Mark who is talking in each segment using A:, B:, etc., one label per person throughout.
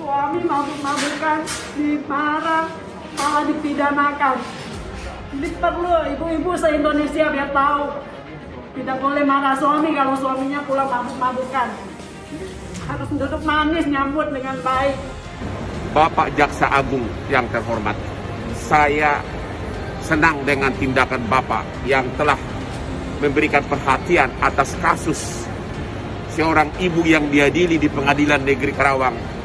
A: suami mabuk-mabukan, dimarah, malah dipidanakan. Jadi perlu ibu-ibu se-Indonesia biar tahu, tidak boleh marah suami kalau suaminya pulang mabuk-mabukan. Harus duduk manis, nyambut dengan baik.
B: Bapak Jaksa Agung yang terhormat, saya senang dengan tindakan Bapak yang telah memberikan perhatian atas kasus seorang ibu yang diadili di Pengadilan Negeri Karawang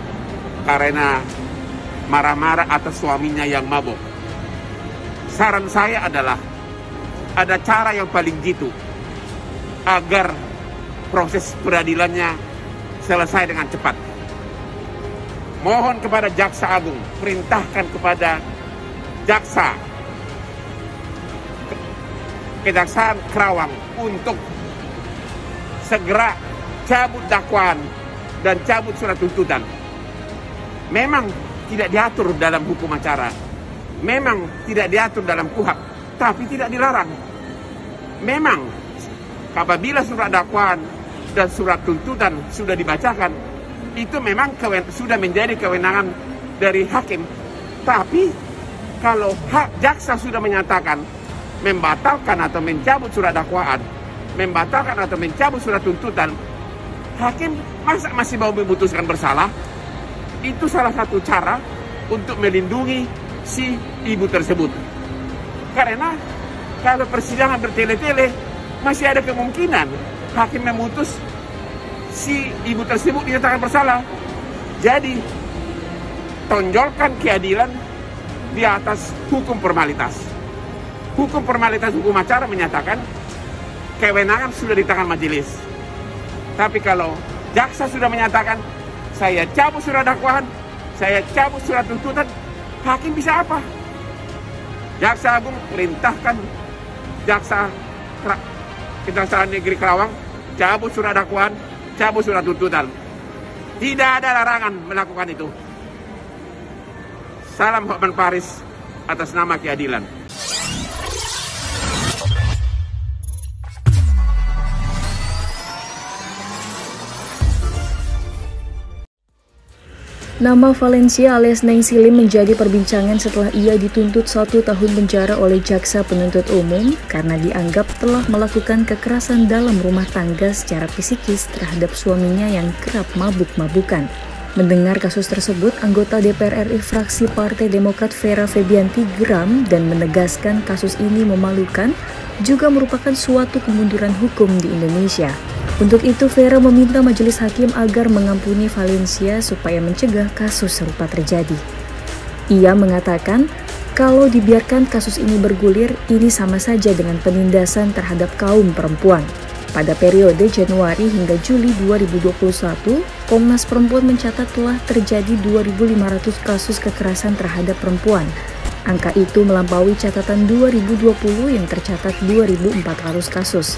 B: karena marah-marah atas suaminya yang mabuk. Saran saya adalah ada cara yang paling jitu agar proses peradilannya selesai dengan cepat. Mohon kepada Jaksa Agung, perintahkan kepada Jaksa Kejaksaan Karawang untuk segera cabut dakwaan dan cabut surat tuntutan. Memang tidak diatur dalam hukum acara, memang tidak diatur dalam KUHP, tapi tidak dilarang. Memang apabila surat dakwaan dan surat tuntutan sudah dibacakan, itu memang sudah menjadi kewenangan dari hakim. Tapi kalau jaksa sudah menyatakan membatalkan atau mencabut surat dakwaan, membatalkan atau mencabut surat tuntutan, hakim masa masih mau memutuskan bersalah? Itu salah satu cara untuk melindungi si ibu tersebut. Karena kalau persidangan bertele-tele, masih ada kemungkinan hakim memutus si ibu tersebut dinyatakan bersalah. Jadi, tonjolkan keadilan di atas hukum formalitas. Hukum formalitas hukum acara menyatakan kewenangan sudah di tangan majelis. Tapi kalau jaksa sudah menyatakan saya cabut surat dakwaan, saya cabut surat tuntutan, hakim bisa apa? Jaksa Agung perintahkan Jaksa Kejaksaan Negeri Karawang cabut surat dakwaan, cabut surat tuntutan. Tidak ada larangan melakukan itu. Salam Hotman Paris atas nama keadilan.
C: Nama Valencia alias Neng Silim menjadi perbincangan setelah ia dituntut 1 tahun penjara oleh jaksa penuntut umum karena dianggap telah melakukan kekerasan dalam rumah tangga secara psikis terhadap suaminya yang kerap mabuk-mabukan. Mendengar kasus tersebut, anggota DPR RI fraksi Partai Demokrat Vera Febianti geram dan menegaskan kasus ini memalukan juga merupakan suatu kemunduran hukum di Indonesia. Untuk itu, Vera meminta majelis hakim agar mengampuni Valencia supaya mencegah kasus serupa terjadi. Ia mengatakan, kalau dibiarkan kasus ini bergulir, ini sama saja dengan penindasan terhadap kaum perempuan. Pada periode Januari hingga Juli 2021, Komnas Perempuan mencatat telah terjadi 2.500 kasus kekerasan terhadap perempuan. Angka itu melampaui catatan 2020 yang tercatat 2.400 kasus.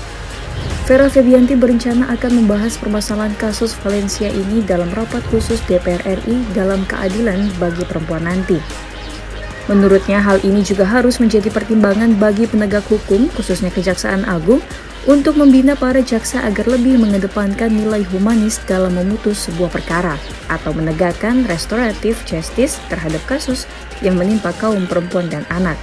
C: Vera Febianti berencana akan membahas permasalahan kasus Valencia ini dalam rapat khusus DPR RI dalam keadilan bagi perempuan nanti. Menurutnya, hal ini juga harus menjadi pertimbangan bagi penegak hukum, khususnya Kejaksaan Agung, untuk membina para jaksa agar lebih mengedepankan nilai humanis dalam memutus sebuah perkara atau menegakkan restoratif justice terhadap kasus yang menimpa kaum perempuan dan anak.